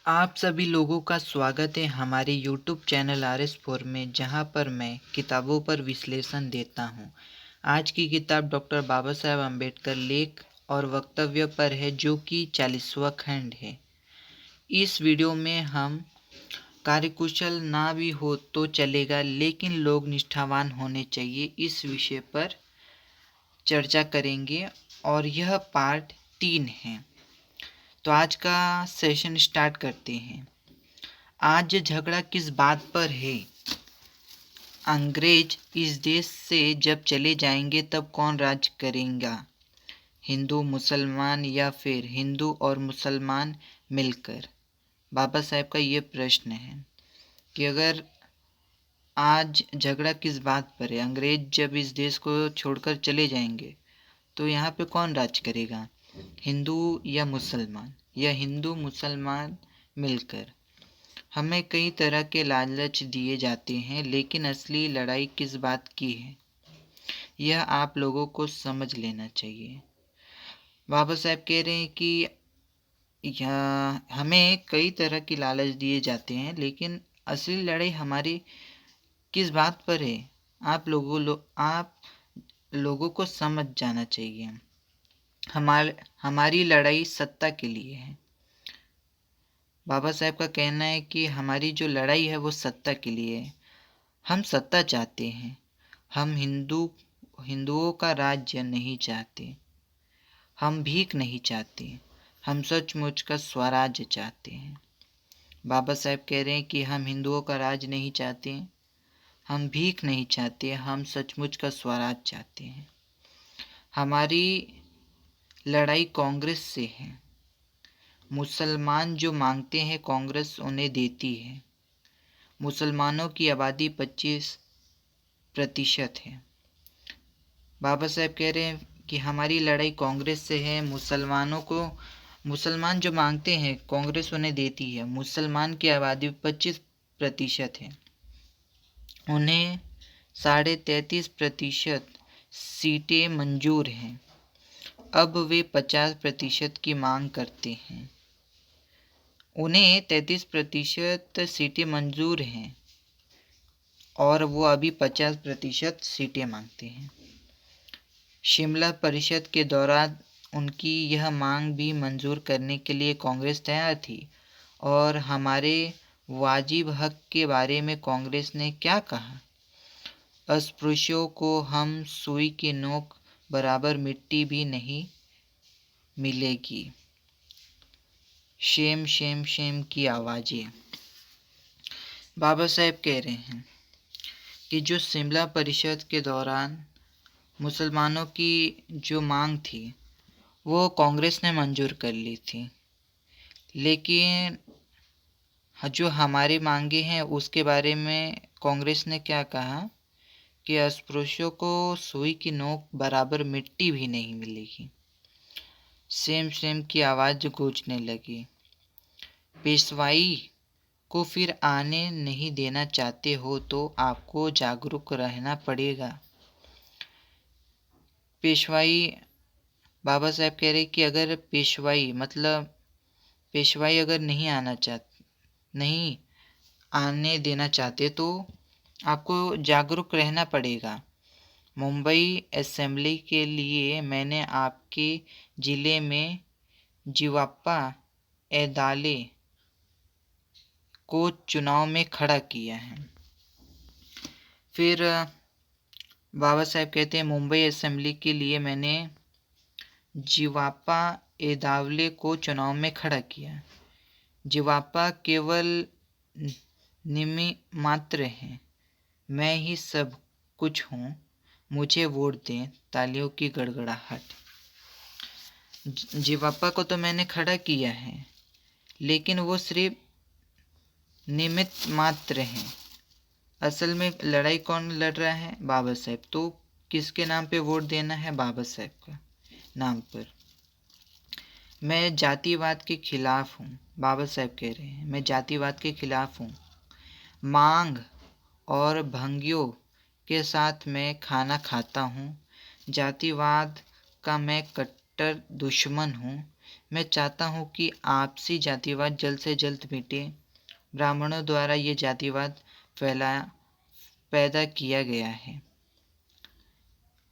आप सभी लोगों का स्वागत है हमारे YouTube चैनल RS4 में, जहां पर मैं किताबों पर विश्लेषण देता हूं। आज की किताब डॉक्टर बाबा साहेब अम्बेडकर लेख और वक्तव्य पर है, जो कि 40वां खंड है। इस वीडियो में हम कार्यकुशल ना भी हो तो चलेगा, लेकिन लोग निष्ठावान होने चाहिए, इस विषय पर चर्चा करेंगे और यह पार्ट 3 है। तो आज का सेशन स्टार्ट करते हैं। आज झगड़ा किस बात पर है? अंग्रेज इस देश से जब चले जाएंगे तब कौन राज करेगा? हिंदू मुसलमान या फिर हिंदू और मुसलमान मिलकर? बाबा साहेब का ये प्रश्न है कि अगर आज झगड़ा किस बात पर है, अंग्रेज जब इस देश को छोड़कर चले जाएंगे तो यहाँ पे कौन राज करेगा, हिंदू या मुसलमान, या हिंदू मुसलमान मिलकर? हमें कई तरह के लालच दिए जाते हैं, लेकिन असली लड़ाई किस बात की है, यह आप लोगों को समझ लेना चाहिए। बाबा साहब कह रहे हैं कि हमें कई तरह की लालच दिए जाते हैं, लेकिन असली लड़ाई हमारी किस बात पर है, आप लोगों को समझ जाना चाहिए। हमारी लड़ाई सत्ता के लिए है। बाबा साहेब का कहना है कि हमारी जो लड़ाई है वो सत्ता के लिए है। हम सत्ता चाहते हैं। हम हिंदुओं का राज्य नहीं चाहते। हम भीख नहीं चाहते। हम सचमुच का स्वराज्य चाहते हैं। बाबा साहेब कह रहे हैं कि हम हिंदुओं का राज नहीं चाहते, हम भीख नहीं चाहते, हम सचमुच का स्वराज चाहते हैं। हमारी लड़ाई कांग्रेस से है। मुसलमान जो मांगते हैं कांग्रेस उन्हें देती है। मुसलमानों की आबादी 25% है। बाबा साहेब कह रहे हैं कि हमारी लड़ाई कांग्रेस से है। मुसलमान जो मांगते हैं कांग्रेस उन्हें देती है। मुसलमान की आबादी 25% है। उन्हें 33.5% सीटें मंजूर हैं। अब वे 50% की मांग करते हैं। उन्हें 33% सीटें मंजूर हैं और वो अभी 50% सीटें मांगते हैं। शिमला परिषद के दौरान उनकी यह मांग भी मंजूर करने के लिए कांग्रेस तैयार थी। और हमारे वाजिब हक के बारे में कांग्रेस ने क्या कहा? अस्पृश्यों को हम सुई की नोक बराबर मिट्टी भी नहीं मिलेगी। शेम शेम शेम की आवाज़ें। बाबा साहेब कह रहे हैं कि जो शिमला परिषद के दौरान मुसलमानों की जो मांग थी वो कांग्रेस ने मंजूर कर ली थी, लेकिन जो हमारी मांगे हैं उसके बारे में कांग्रेस ने क्या कहा कि अस्पृश्यों को सुई की नोक बराबर मिट्टी भी नहीं मिलेगी। सेम सेम की आवाज़ गूंजने लगी। पेशवाई को फिर आने नहीं देना चाहते हो तो आपको जागरूक रहना पड़ेगा। पेशवाई, बाबा साहब कह रहे कि अगर पेशवाई अगर नहीं आने देना चाहते तो आपको जागरूक रहना पड़ेगा। मुंबई असेंबली के लिए मैंने आपके ज़िले में जीवाप्पा एदाले को चुनाव में खड़ा किया है। फिर बाबा साहेब कहते हैं मुंबई असेंबली के लिए मैंने जीवाप्पा एदावले को चुनाव में खड़ा किया। जीवाप्पा केवल निमित्त मात्र हैं, मैं ही सब कुछ हूँ, मुझे वोट दें। तालियों की गड़गड़ाहट। जीवाप्पा को तो मैंने खड़ा किया है, लेकिन वो सिर्फ निमित्त मात्र हैं। असल में लड़ाई कौन लड़ रहा है? बाबा साहेब। तो किसके नाम पे वोट देना है? बाबा साहेब का नाम पर। मैं जातिवाद के खिलाफ हूँ। बाबा साहेब कह रहे हैं मैं जातिवाद के खिलाफ हूँ। मांग और भंगियों के साथ मैं खाना खाता हूँ। जातिवाद का मैं कट्टर दुश्मन हूँ। मैं चाहता हूँ कि आपसी जातिवाद जल्द से जल्द मिटे। ब्राह्मणों द्वारा ये जातिवाद पैदा किया गया है।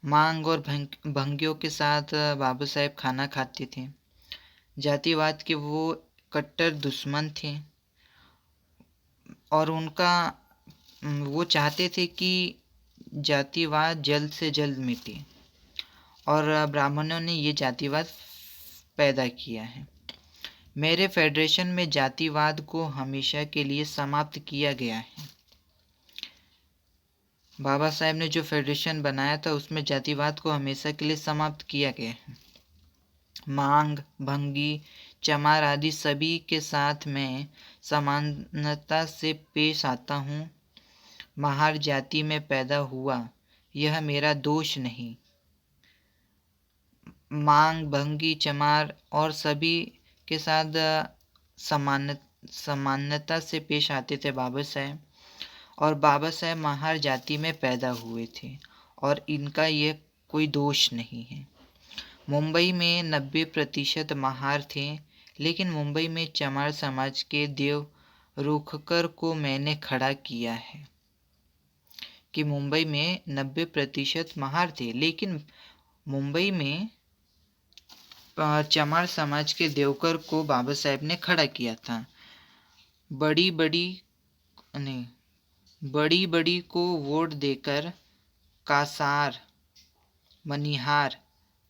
मांग और भंगियों के साथ बाबा साहेब खाना खाते थे। जातिवाद के वो कट्टर दुश्मन थे और वो चाहते थे कि जातिवाद जल्द से जल्द मिटे, और ब्राह्मणों ने ये जातिवाद पैदा किया है। मेरे फेडरेशन में जातिवाद को हमेशा के लिए समाप्त किया गया है। बाबा साहेब ने जो फेडरेशन बनाया था उसमें जातिवाद को हमेशा के लिए समाप्त किया गया है। मांग, भंगी, चमार आदि सभी के साथ मैं समानता से पेश आता हूँ। महार जाति में पैदा हुआ, यह मेरा दोष नहीं। मांग, भंगी, चमार और सभी के साथ समानता से पेश आते थे बाबा साहेब, और बाबा साहेब महार जाति में पैदा हुए थे और इनका यह कोई दोष नहीं है। मुंबई में 90% महार थे, लेकिन मुंबई में चमार समाज के देव रुखकर को मैंने खड़ा किया है कि मुंबई में 90% महार थे, लेकिन मुंबई में चमार समाज के देवकर को बाबा साहेब ने खड़ा किया था। बड़ी बड़ी को वोट देकर मनिहार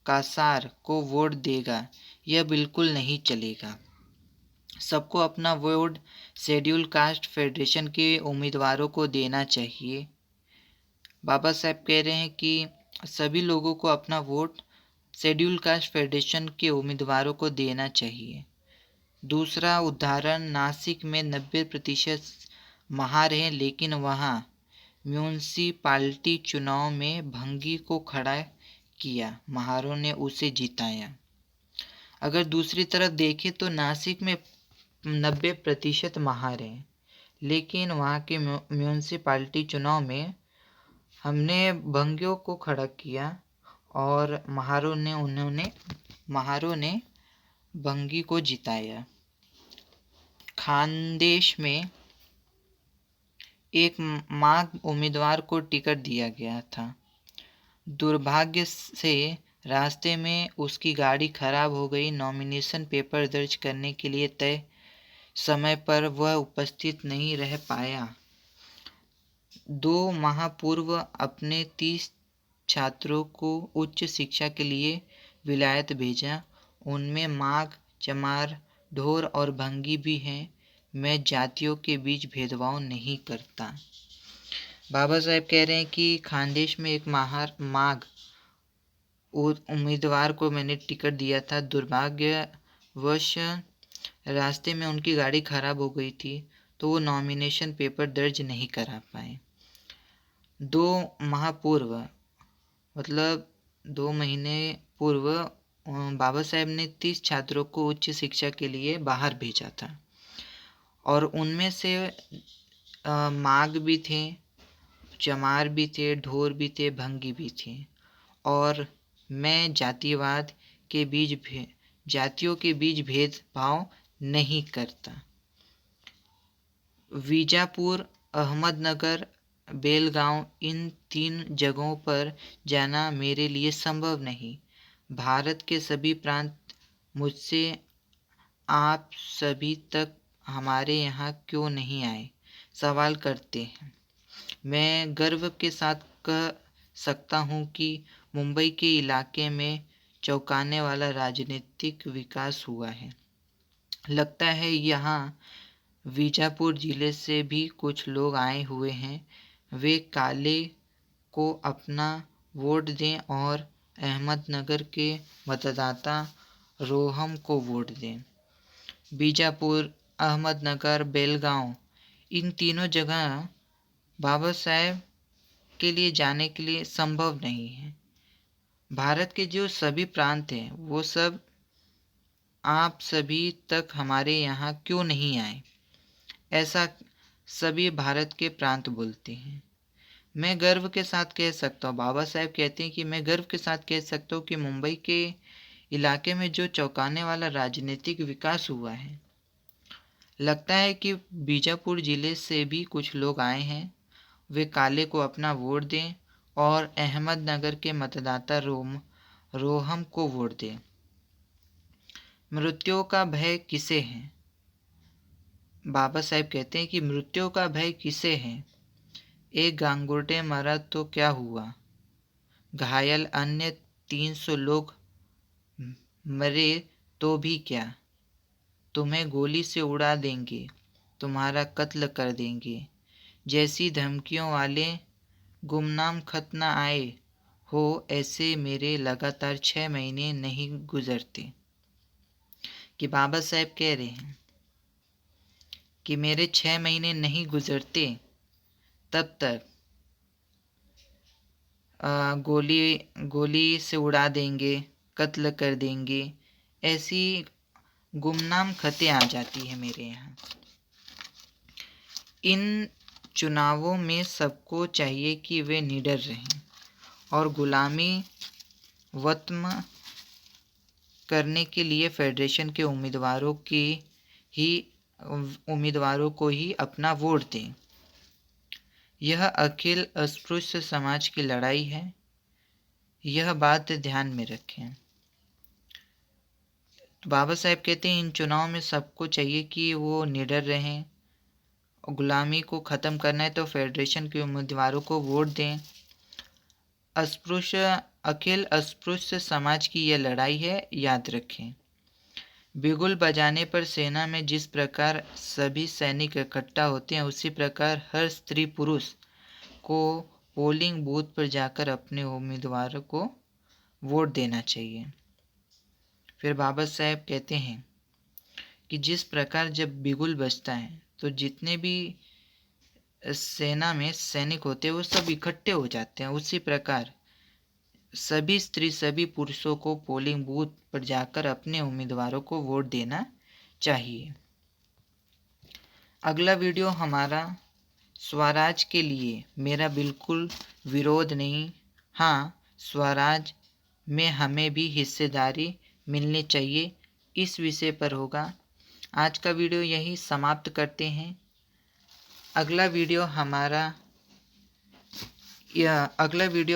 कासार को वोट देगा, यह बिल्कुल नहीं चलेगा। सबको अपना वोट शेड्यूल कास्ट फेडरेशन के उम्मीदवारों को देना चाहिए। बाबा साहेब कह रहे हैं कि सभी लोगों को अपना वोट शेड्यूल कास्ट फेडरेशन के उम्मीदवारों को देना चाहिए। दूसरा उदाहरण, नासिक में 90% महार हैं, लेकिन वहाँ म्यूनसिपाल्टी चुनाव में भंगी को खड़ा किया, महारों ने उसे जिताया। अगर दूसरी तरफ देखें तो नासिक में 90% महार हैं, लेकिन वहाँ के म्यूनसिपाल्टी चुनाव में हमने भंगियों को खड़ा किया और महारों ने भंगी को जिताया। खानदेश में एक माघ उम्मीदवार को टिकट दिया गया था। दुर्भाग्य से रास्ते में उसकी गाड़ी खराब हो गई। नॉमिनेशन पेपर दर्ज करने के लिए तय समय पर वह उपस्थित नहीं रह पाया। 2 माह पूर्व अपने 30 छात्रों को उच्च शिक्षा के लिए विलायत भेजा। उनमें माघ, चमार, ढोर और भंगी भी हैं। मैं जातियों के बीच भेदभाव नहीं करता। बाबा साहेब कह रहे हैं कि खानदेश में एक माघ उम्मीदवार को मैंने टिकट दिया था। दुर्भाग्यवश रास्ते में उनकी गाड़ी खराब हो गई थी, तो वो नॉमिनेशन पेपर दर्ज नहीं करा पाए। 2 माह पूर्व, मतलब 2 महीने पूर्व, बाबा साहेब ने 30 छात्रों को उच्च शिक्षा के लिए बाहर भेजा था, और उनमें से माघ भी थे, चमार भी थे, ढोर भी थे, भंगी भी थे। और मैं जातियों के बीच भेदभाव नहीं करता। बीजापुर, अहमदनगर, बेलगांव, इन 3 जगहों पर जाना मेरे लिए संभव नहीं। भारत के सभी प्रांत मुझसे आप सभी तक हमारे यहाँ क्यों नहीं आए सवाल करते हैं। मैं गर्व के साथ कह सकता हूँ कि मुंबई के इलाके में चौंकाने वाला राजनीतिक विकास हुआ है। लगता है यहाँ बीजापुर जिले से भी कुछ लोग आए हुए हैं। वे काले को अपना वोट दें और अहमदनगर के मतदाता रोहम को वोट दें। बीजापुर, अहमदनगर, बेलगांव, इन तीनों जगह बाबा साहेब के लिए जाने के लिए संभव नहीं है। भारत के जो सभी प्रांत हैं वो सब आप सभी तक हमारे यहाँ क्यों नहीं आए, ऐसा सभी भारत के प्रांत बोलते हैं। मैं गर्व के साथ कह सकता हूँ, बाबा साहेब कहते हैं कि मैं गर्व के साथ कह सकता हूँ कि मुंबई के इलाके में जो चौंकाने वाला राजनीतिक विकास हुआ है। लगता है कि बीजापुर जिले से भी कुछ लोग आए हैं। वे काले को अपना वोट दें और अहमदनगर के मतदाता रोहम को वोट दें। मृत्यु का भय किसे है? बाबा साहेब कहते हैं कि मृत्यु का भय किसे है? एक गांगुर्डे मरा तो क्या हुआ, घायल अन्य 300 लोग मरे तो भी क्या? तुम्हें गोली से उड़ा देंगे, तुम्हारा कत्ल कर देंगे जैसी धमकियों वाले गुमनाम खत न आए हो, ऐसे मेरे लगातार 6 महीने नहीं गुजरते। कि बाबा साहेब कह रहे हैं कि मेरे 6 महीने नहीं गुजरते तब तक गोली से उड़ा देंगे, कत्ल कर देंगे, ऐसी गुमनाम खतें आ जाती है मेरे यहाँ। इन चुनावों में सबको चाहिए कि वे निडर रहें और गुलामी वत्म करने के लिए फेडरेशन के उम्मीदवारों को ही अपना वोट दें। यह अखिल अस्पृश्य समाज की लड़ाई है, यह बात ध्यान में रखें। बाबा साहेब कहते हैं इन चुनाव में सबको चाहिए कि वो निडर रहें और गुलामी को ख़त्म करना है तो फेडरेशन के उम्मीदवारों को वोट दें। अखिल अस्पृश्य समाज की यह लड़ाई है, याद रखें। बिगुल बजाने पर सेना में जिस प्रकार सभी सैनिक इकट्ठा होते हैं, उसी प्रकार हर स्त्री पुरुष को पोलिंग बूथ पर जाकर अपने उम्मीदवारों को वोट देना चाहिए। फिर बाबा साहेब कहते हैं कि जिस प्रकार जब बिगुल बजता है तो जितने भी सेना में सैनिक होते हैं वो सब इकट्ठे हो जाते हैं, उसी प्रकार सभी स्त्री सभी पुरुषों को पोलिंग बूथ पर जाकर अपने उम्मीदवारों को वोट देना चाहिए। अगला वीडियो हमारा स्वराज के लिए मेरा बिल्कुल विरोध नहीं, हाँ स्वराज में हमें भी हिस्सेदारी मिलनी चाहिए, इस विषय पर होगा। आज का वीडियो यही समाप्त करते हैं। अगला वीडियो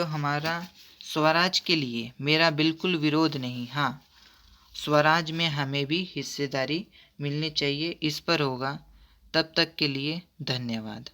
हमारा स्वराज के लिए मेरा बिल्कुल विरोध नहीं, हाँ स्वराज में हमें भी हिस्सेदारी मिलनी चाहिए, इस पर होगा। तब तक के लिए धन्यवाद।